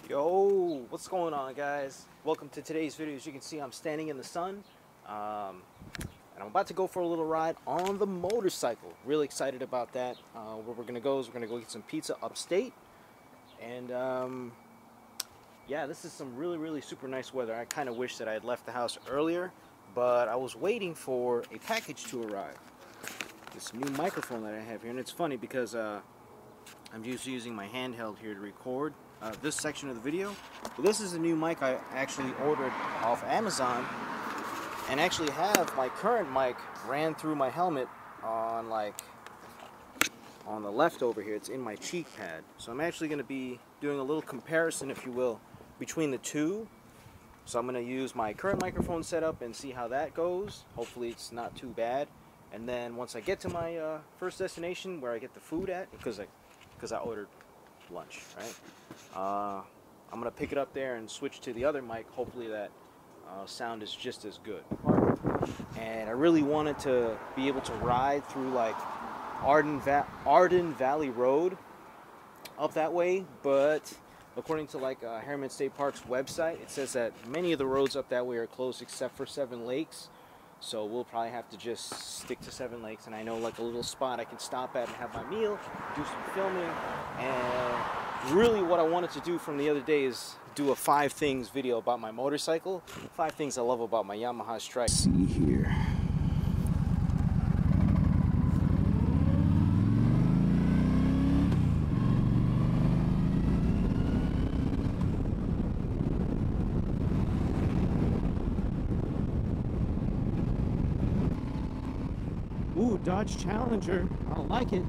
Yo, what's going on, guys? Welcome to today's video. As you can see, I'm standing in the sun and I'm about to go for a little ride on the motorcycle. Really excited about that. Where we're gonna go is we're gonna go get some pizza upstate, and yeah, this is some really super nice weather. I kind of wish that I had left the house earlier, but I was waiting for a package to arrive. This new microphone that I have here, and it's funny because I'm just using my handheld here to record this section of the video. But this is a new mic I actually ordered off Amazon, and actually have my current mic ran through my helmet on the left over here. It's in my cheek pad. So I'm actually going to be doing a little comparison, if you will, between the two. So I'm going to use my current microphone setup and see how that goes. Hopefully it's not too bad. And then once I get to my first destination where I get the food at, because I ordered lunch, right? I'm gonna pick it up there and switch to the other mic. Hopefully that sound is just as good. And I really wanted to be able to ride through like Arden Valley Road up that way, but according to like Harriman State Park's website, it says that many of the roads up that way are closed except for Seven Lakes. So we'll probably have to just stick to Seven Lakes, and I know like a little spot I can stop at and have my meal, do some filming, and really what I wanted to do from the other day is do a 5 things video about my motorcycle. 5 things I love about my Yamaha Stryker. Let's see here. Ooh, Dodge Challenger. I like it.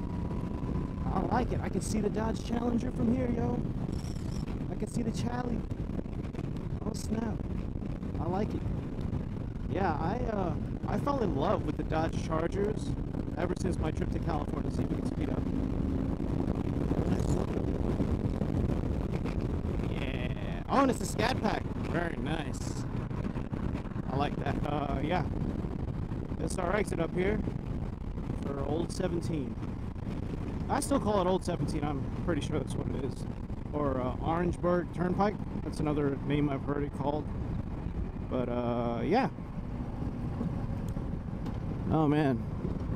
I like it. I can see the Dodge Challenger from here, yo. I can see the Chally. Oh snap. I like it. Yeah, I fell in love with the Dodge Chargers ever since my trip to California. See if we can speed up. Yeah. Oh, and it's a Scat Pack. Very nice. I like that. Yeah. That's our exit up here. For Old 17. I still call it Old 17. I'm pretty sure that's what it is. Or Orangeburg Turnpike. That's another name I've heard it called. But yeah. Oh man,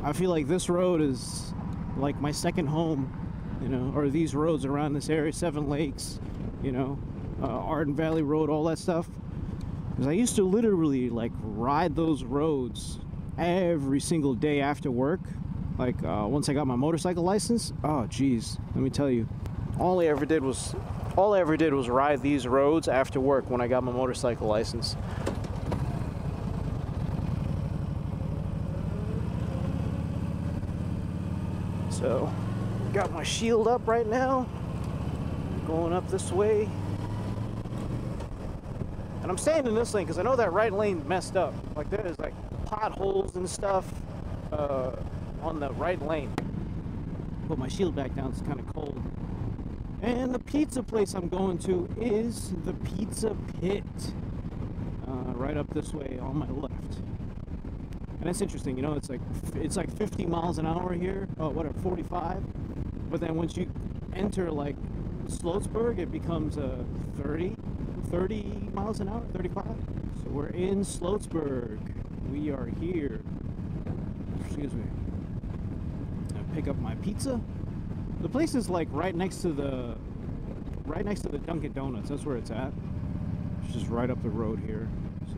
I feel like this road is like my second home, you know, or these roads around this area, Seven Lakes, you know, Arden Valley Road, all that stuff. Because I used to literally like ride those roads every single day after work. Like once I got my motorcycle license, oh geez, let me tell you, all I ever did was ride these roads after work when I got my motorcycle license. So got my shield up right now, going up this way, and I'm staying in this lane because I know that right lane messed up. Like there's like potholes and stuff on the right lane. Put my shield back down, it's kind of cold. And the pizza place I'm going to is the Pizza Pit, right up this way on my left. And that's interesting, you know, it's like 50 miles an hour here, whatever, 45, but then once you enter like Sloatsburg, it becomes 30 miles an hour, 35. So we're in Sloatsburg. We are here. Excuse me. Pick up my pizza. The place is like right next to the Dunkin' Donuts. That's where it's at. It's just right up the road here. So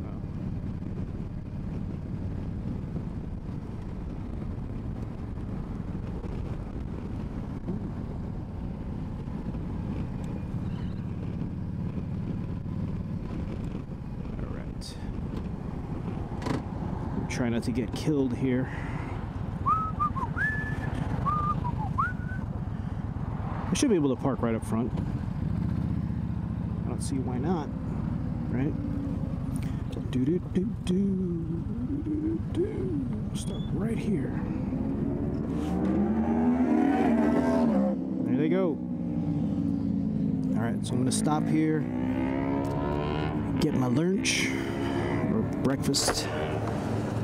all right. Try not to get killed here. I should be able to park right up front. I don't see why not, right? Stop right here. There they go. All right, so I'm gonna stop here, get my lunch or breakfast,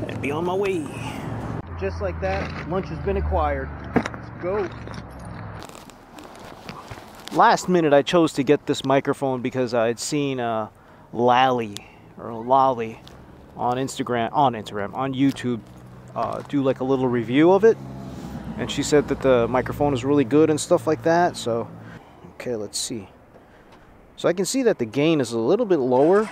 and be on my way. Just like that, lunch has been acquired. Let's go. last minute I chose to get this microphone because I'd seen Lolly on YouTube do like a little review of it, and she said that the microphone is really good and stuff like that. So okay, let's see. So I can see that the gain is a little bit lower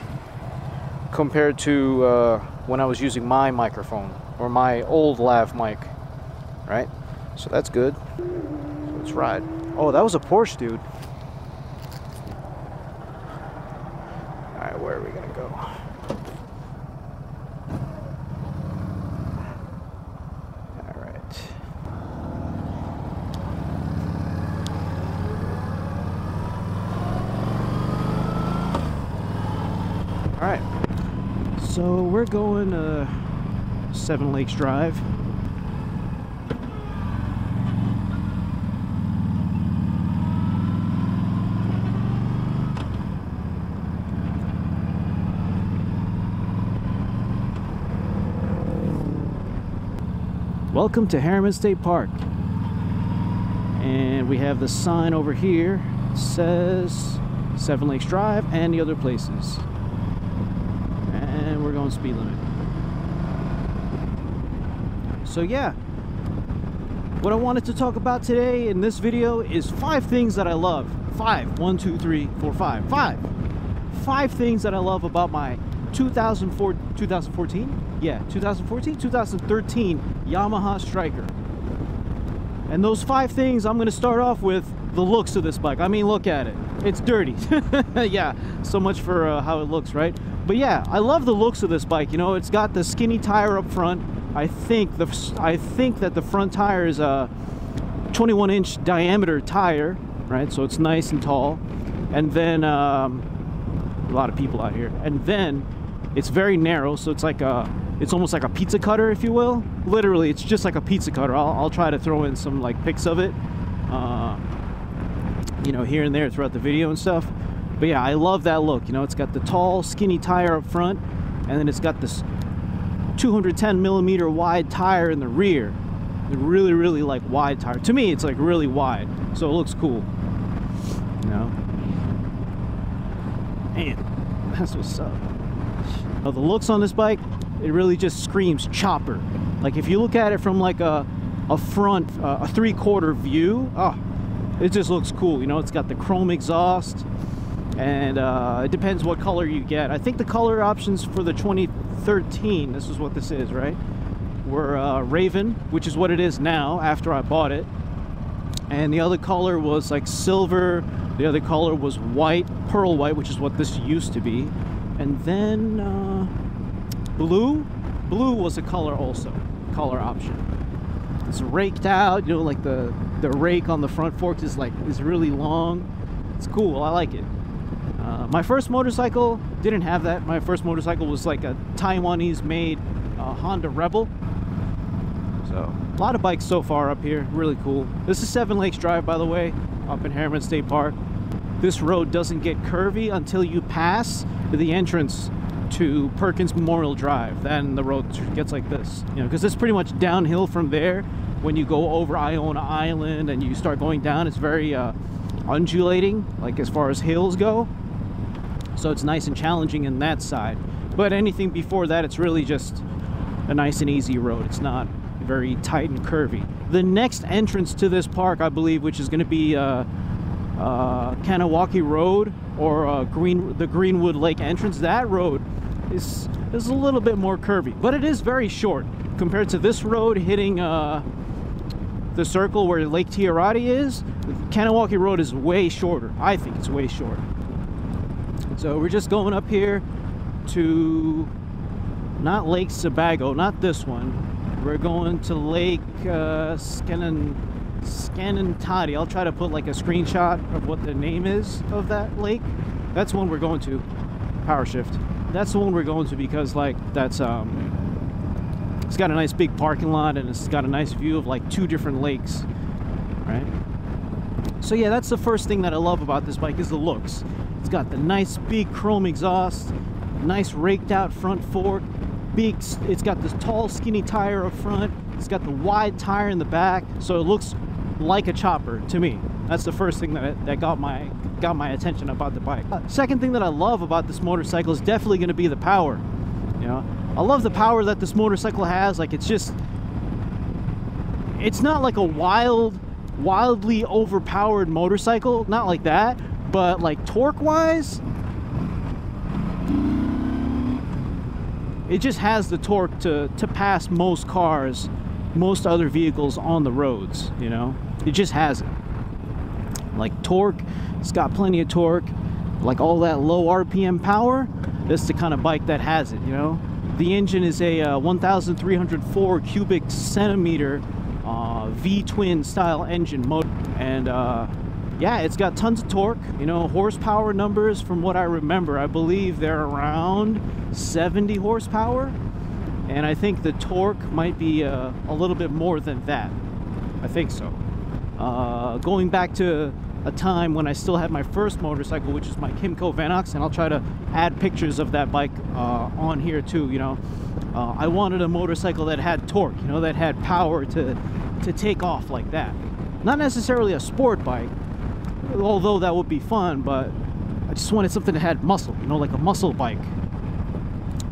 compared to when I was using my microphone or my old lav mic, right? So that's good. So let's ride. Oh, that was a Porsche, dude. All right, where are we gonna go? All right. All right. So we're going Seven Lakes Drive. Welcome to Harriman State Park. And we have the sign over here. It says Seven Lakes Drive and the other places. And we're going speed limit. So yeah, what I wanted to talk about today in this video is 5 things that I love. 5. 1, 2, 3, 4, 5. 5 things that I love about my 2013 Yamaha Stryker. And those 5 things, I'm going to start off with the looks of this bike. I mean, look at it. It's dirty. Yeah, so much for how it looks, right? But yeah, I love the looks of this bike. You know, it's got the skinny tire up front. I think that the front tire is a 21-inch diameter tire, right? So it's nice and tall. And then a lot of people out here. And then it's very narrow, so it's like it's almost like a pizza cutter, if you will. Literally, it's just like a pizza cutter. I'll try to throw in some like pics of it, you know, here and there throughout the video and stuff. But yeah, I love that look. You know, it's got the tall, skinny tire up front, and then it's got this 210 millimeter wide tire in the rear. The really, really like wide tire. To me, it's like really wide, so it looks cool. You know, man, that's what's up. Now, the looks on this bike, it really just screams chopper. Like if you look at it from like a front, a 3/4 view, oh, it just looks cool. You know, it's got the chrome exhaust, and it depends what color you get. I think the color options for the 2013, this is what this is, right, were Raven, which is what it is now after I bought it. And the other color was like silver. The other color was white, pearl white, which is what this used to be. And then blue was a color also, color option. It's raked out, you know, like the rake on the front fork is really long. It's cool, I like it. My first motorcycle didn't have that. My first motorcycle was like a Taiwanese made Honda Rebel. So a lot of bikes so far up here, really cool. This is Seven Lakes Drive, by the way, up in Harriman State Park. This road doesn't get curvy until you pass the entrance to Perkins Memorial Drive. Then the road gets like this, you know, because it's pretty much downhill from there. When you go over Iona Island and you start going down, it's very undulating, like as far as hills go. So it's nice and challenging in that side. But anything before that, it's really just a nice and easy road. It's not very tight and curvy. The next entrance to this park, I believe, which is going to be Kanawaki Road or the Greenwood Lake entrance, that road is a little bit more curvy, but it is very short compared to this road hitting the circle where Lake Tiarati is. Kanawaki Road is way shorter. I think it's way shorter. So we're just going up here to not Lake Sebago, not this one. We're going to Lake Scanantati. I'll try to put like a screenshot of what the name is of that lake. That's the one we're going to. Power shift. That's the one we're going to because like that's it's got a nice big parking lot and it's got a nice view of like 2 different lakes, right? So yeah, that's the first thing that I love about this bike is the looks. It's got the nice big chrome exhaust, nice raked out front fork, it's got this tall skinny tire up front, it's got the wide tire in the back, so it looks like a chopper to me. That's the first thing that got my attention about the bike. Second thing that I love about this motorcycle is definitely going to be the power. You know, I love the power that this motorcycle has. Like, it's not like a wildly overpowered motorcycle, not like that, but like torque wise, it just has the torque to pass most cars, most other vehicles on the roads. You know, it just has it. Like torque, it's got plenty of torque. Like all that low RPM power, that's the kind of bike that has it. You know, the engine is a 1,304 cubic centimeter V-twin style engine motor, and yeah, it's got tons of torque. You know, horsepower numbers, from what I remember, I believe they're around 70 horsepower, and I think the torque might be a little bit more than that. I think so. Going back to a time when I still had my first motorcycle, which is my Kymco Vanox, and I'll try to add pictures of that bike on here too. You know, I wanted a motorcycle that had torque, you know, that had power to take off like that. Not necessarily a sport bike, although that would be fun, but I just wanted something that had muscle, you know, like a muscle bike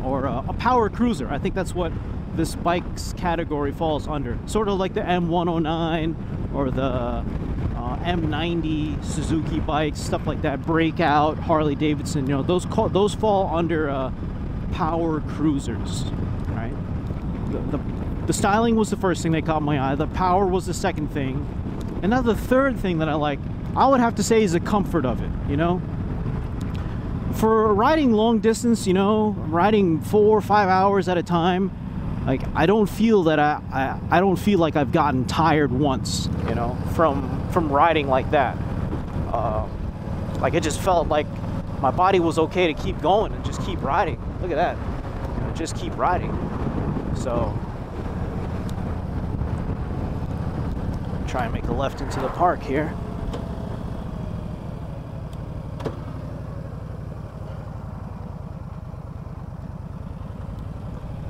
or a power cruiser. I think that's what this bike's category falls under. Sort of like the M109 or the M90 Suzuki bikes, stuff like that. Breakout, Harley Davidson, you know, those fall under power cruisers, right? The styling was the first thing that caught my eye. The power was the second thing. And now the third thing that I like, I would have to say, is the comfort of it, you know? For riding long distance, you know, riding 4 or 5 hours at a time, like, I don't feel that I don't feel like I've gotten tired once, you know, from riding like that. Like, it just felt like my body was okay to keep going and just keep riding. Look at that, you know, just keep riding. So try and make a left into the park here.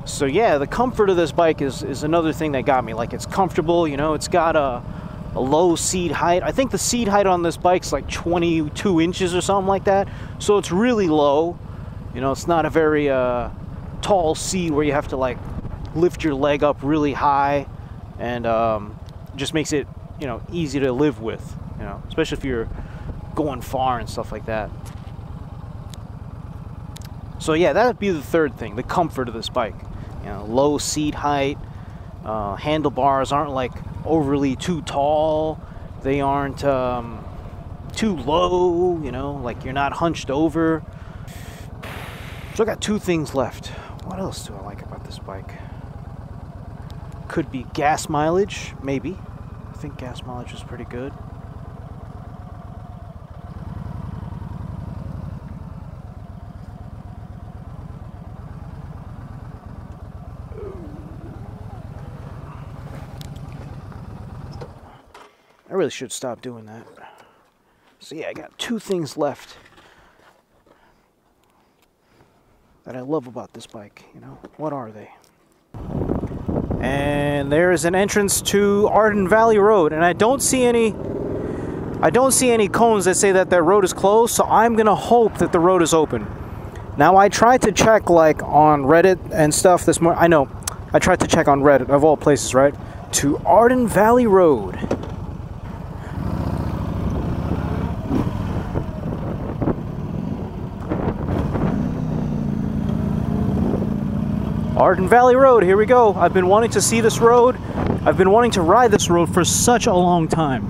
So yeah, the comfort of this bike is another thing that got me. Like, it's comfortable, you know, it's got a low seat height. I think the seat height on this bike's like 22 inches or something like that. So it's really low. You know, it's not a very tall seat where you have to like lift your leg up really high, and just makes it, you know, easy to live with, you know, especially if you're going far and stuff like that. So yeah, that would be the third thing, the comfort of this bike. You know, low seat height, handlebars aren't like overly too tall, they aren't too low, you know, like you're not hunched over. So I got 2 things left. What else do I like about this bike? Could be gas mileage, maybe. I think gas mileage is pretty good. I really should stop doing that. So yeah, I got 2 things left that I love about this bike, you know. What are they? And there is an entrance to Arden Valley Road, and I don't see any cones that say that road is closed, so I'm gonna hope that the road is open. Now, I tried to check like on Reddit and stuff this morning. I know, I tried to check on Reddit, of all places, right? To Arden Valley Road. Arden Valley Road, here we go. I've been wanting to see this road. I've been wanting to ride this road for such a long time.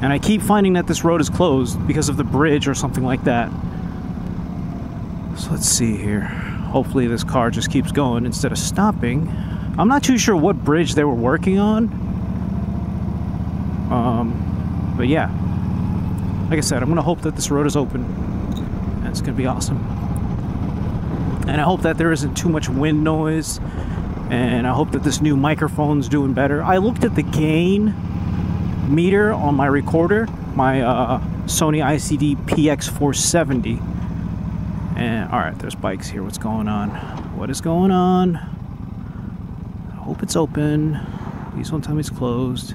And I keep finding that this road is closed because of the bridge or something like that. So let's see here. Hopefully this car just keeps going instead of stopping. I'm not too sure what bridge they were working on. But yeah. Like I said, I'm going to hope that this road is open. And it's going to be awesome. And I hope that there isn't too much wind noise, and I hope that this new microphone's doing better. I looked at the gain meter on my recorder, my Sony ICD PX470, and alright, there's bikes here. What's going on? What is going on? I hope it's open. Please don't tell me it's closed.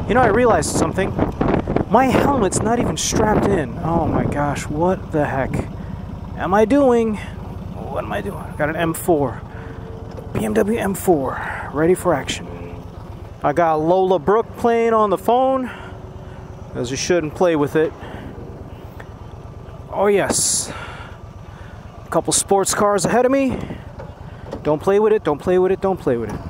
You know, I realized something. My helmet's not even strapped in. Oh my gosh, what the heck am I doing? What am I doing? I got an M4. BMW M4. Ready for action. I got Lola Brooke playing on the phone, because you shouldn't play with it. Oh yes. A couple sports cars ahead of me. Don't play with it, don't play with it, don't play with it.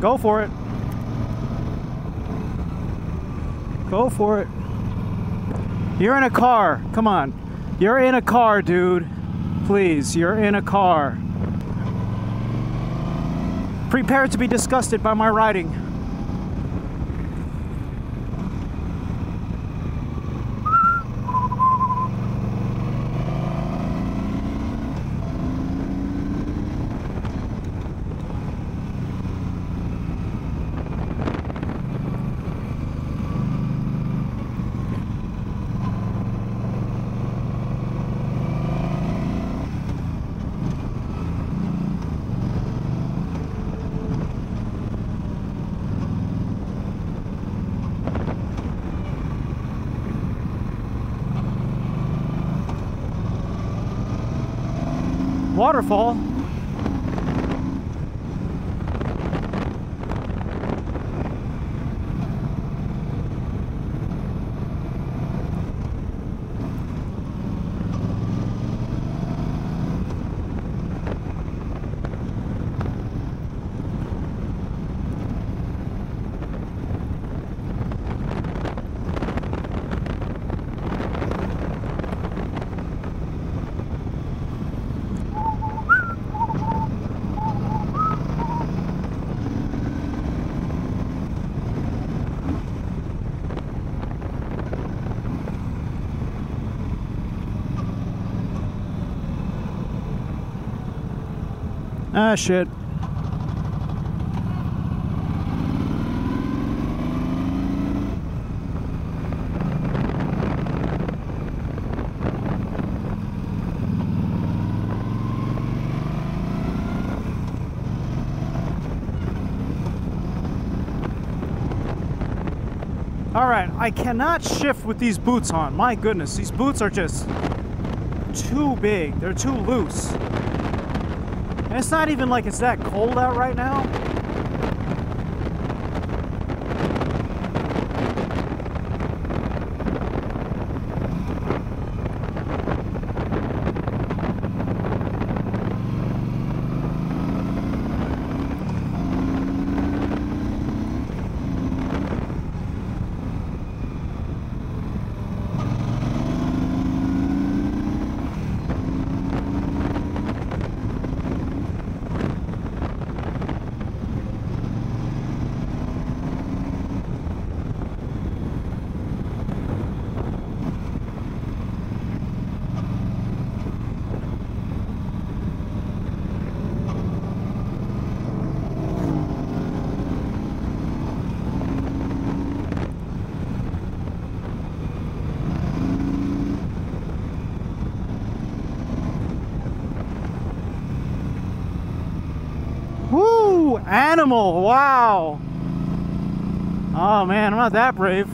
Go for it. Go for it. You're in a car. Come on. You're in a car, dude. Please, you're in a car. Prepare to be disgusted by my riding. Waterfall. Ah, shit. All right, I cannot shift with these boots on. My goodness, these boots are just too big. They're too loose. And it's not even like it's that cold out right now. Woo! Animal! Wow! Oh man, I'm not that brave.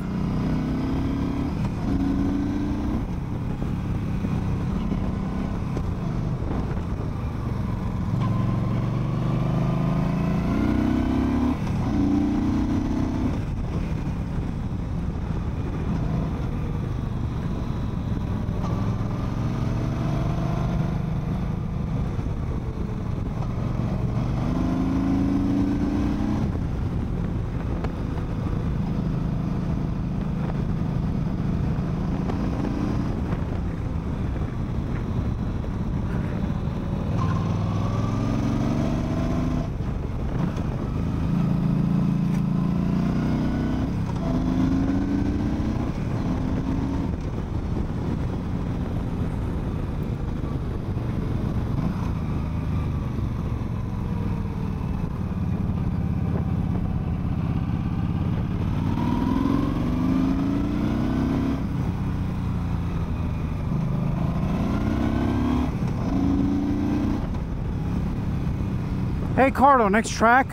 Hey, Cardo, next track.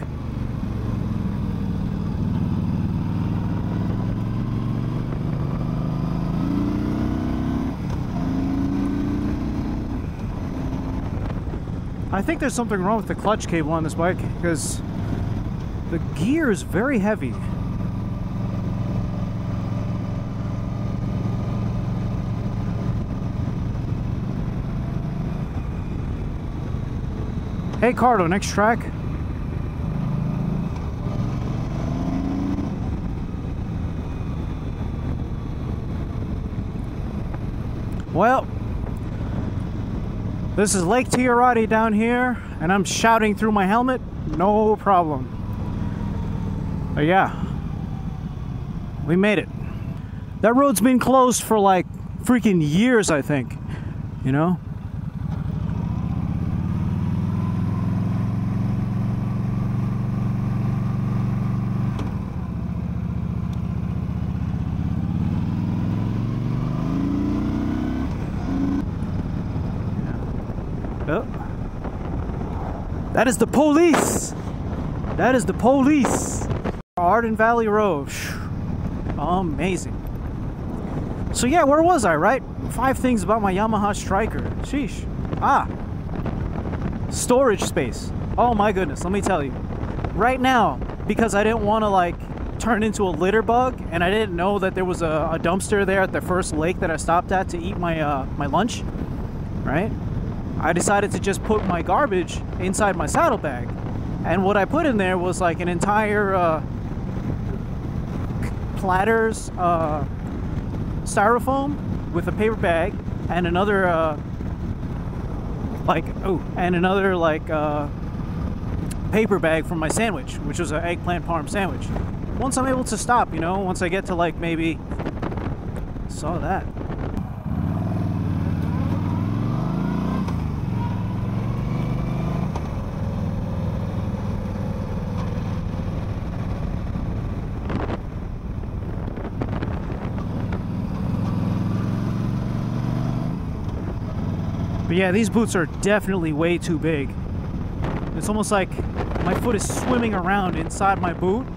I think there's something wrong with the clutch cable on this bike because the gear is very heavy. Hey, Cardo, next track. Well, this is Lake Tiarati down here, and I'm shouting through my helmet, no problem. But yeah, we made it. That road's been closed for like freaking years, I think, you know? Oh. That is the police! That is the police! Arden Valley Road. Amazing. So yeah, where was I, right? 5 things about my Yamaha Stryker. Sheesh. Storage space. Oh my goodness, let me tell you. Right now, because I didn't want to like turn into a litter bug, and I didn't know that there was a dumpster there at the first lake that I stopped at to eat my my lunch, right? I decided to just put my garbage inside my saddlebag. And what I put in there was like an entire Platters styrofoam with a paper bag and another paper bag from my sandwich, which was an eggplant parm sandwich. Once I'm able to stop, you know, once I get to like maybe saw that. But yeah, these boots are definitely way too big. It's almost like my foot is swimming around inside my boot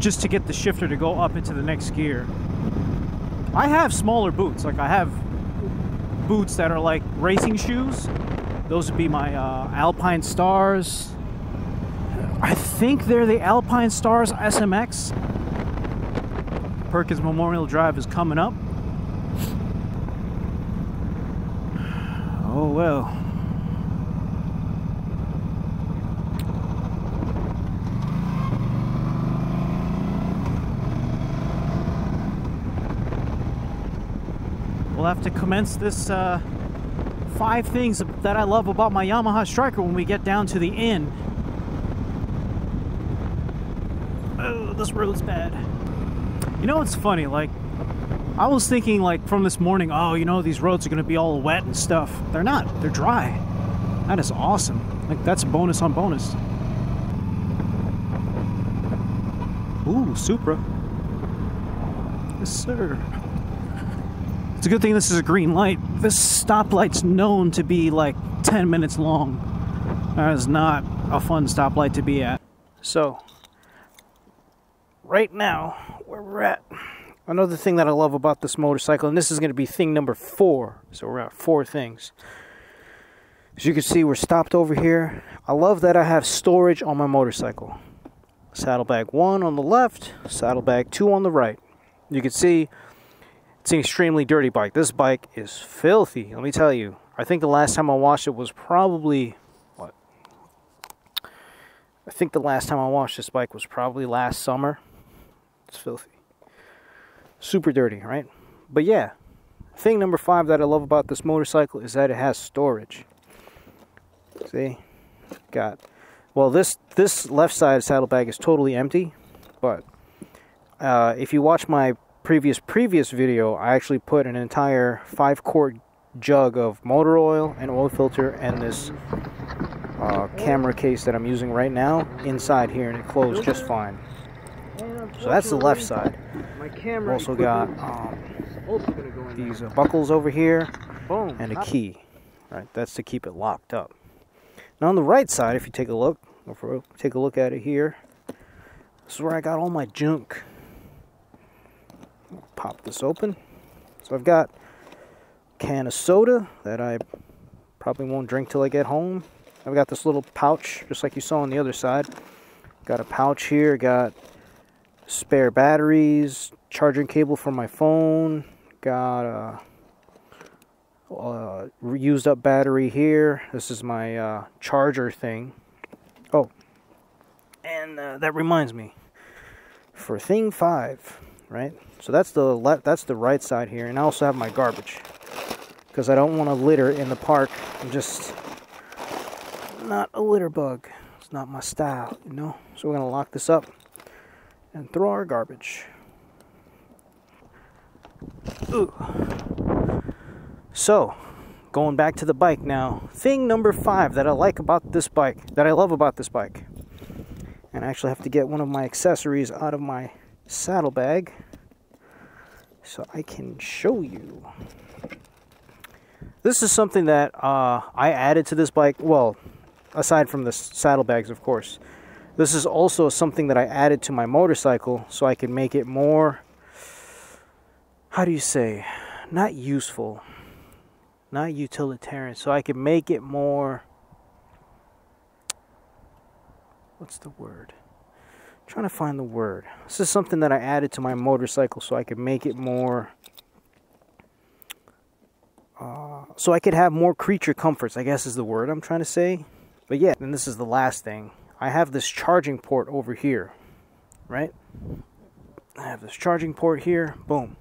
just to get the shifter to go up into the next gear. I have smaller boots, like I have boots that are like racing shoes. Those would be my Alpine Stars. I think they're the Alpine Stars SMX. Perkins Memorial Drive is coming up. Oh well. We'll have to commence this 5 things that I love about my Yamaha Stryker when we get down to the inn. Oh, this road's bad. You know what's funny? Like, I was thinking like from this morning, oh, you know, these roads are going to be all wet and stuff. They're not. They're dry. That is awesome. Like, that's a bonus on bonus. Ooh, Supra. Yes, sir. It's a good thing this is a green light. This stoplight's known to be like 10 minutes long. That is not a fun stoplight to be at. So, right now, where we're at, another thing that I love about this motorcycle, and this is going to be thing number 4. So we're at 4 things. As you can see, we're stopped over here. I love that I have storage on my motorcycle. Saddlebag 1 on the left, saddlebag 2 on the right. You can see it's an extremely dirty bike. This bike is filthy, let me tell you. I think the last time I washed it was probably, what? I think the last time I washed this bike was probably last summer. It's filthy. Super dirty, right? But yeah, thing number 5 that I love about this motorcycle is that it has storage. See? Got, well, this left side saddlebag is totally empty, but if you watch my previous video, I actually put an entire 5-quart jug of motor oil and oil filter and this camera case that I'm using right now inside here, and it closed just fine. So that's the left side. We've also got these buckles over here and a key. Right, that's to keep it locked up. Now on the right side, if you take a look, take a look at it here, this is where I got all my junk. Pop this open. So I've got a can of soda that I probably won't drink till I get home. I've got this little pouch, just like you saw on the other side. Got a pouch here, got spare batteries, charging cable for my phone, got a used up battery here. This is my charger thing. Oh, and that reminds me, for thing 5, right? So that's the right side here, and I also have my garbage because I don't want to litter in the park. I'm just not a litter bug. It's not my style, you know. So we're gonna lock this up and throw our garbage. Ooh. So, going back to the bike now. Thing number 5 that I like about this bike, that I love about this bike. And I actually have to get one of my accessories out of my saddlebag so I can show you. This is something that I added to this bike. Well, aside from the saddlebags, of course. This is also something that I added to my motorcycle so I can make it more, how do you say, not useful, not utilitarian, so I can make it more, what's the word? I'm trying to find the word. This is something that I added to my motorcycle so I could make it more, so I could have more creature comforts, I guess is the word I'm trying to say. But yeah, and this is the last thing. I have this charging port over here, right? I have this charging port here, boom.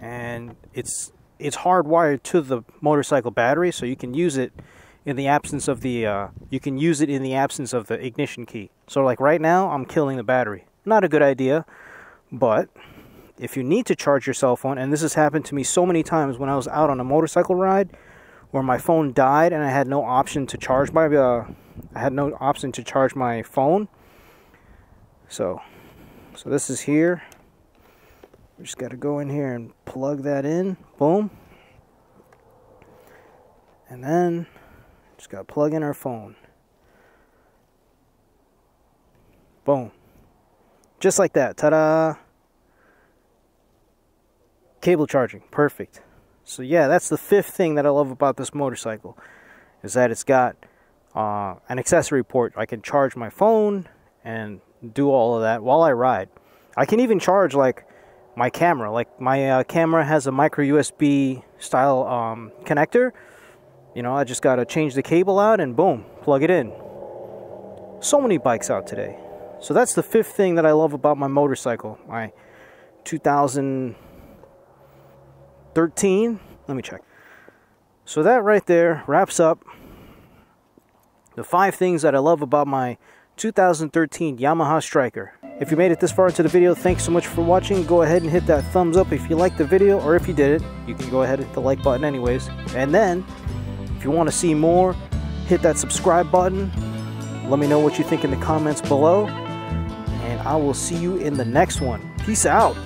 And it's hardwired to the motorcycle battery, so you can use it in the absence of the ignition key. So like right now, I'm killing the battery. Not a good idea, but if you need to charge your cell phone, and this has happened to me so many times when I was out on a motorcycle ride, where my phone died and I had no option to charge my phone. So this is here. We just got to go in here and plug that in. Boom. And then just got to plug in our phone. Boom. Just like that. Ta-da. Cable charging. Perfect. So yeah, that's the 5th thing that I love about this motorcycle, is that it's got an accessory port. I can charge my phone and do all of that while I ride. I can even charge like my camera. Like my camera has a micro USB style connector. You know, I just got to change the cable out and boom, plug it in. So many bikes out today. So that's the 5th thing that I love about my motorcycle. My 2013, let me check. So that right there wraps up the 5 things that I love about my 2013 Yamaha Stryker. If you made it this far into the video, thanks so much for watching. Go ahead and hit that thumbs up if you liked the video, or if you did it, you can go ahead and hit the like button anyways. And then, if you want to see more, hit that subscribe button. Let me know what you think in the comments below. And I will see you in the next one. Peace out.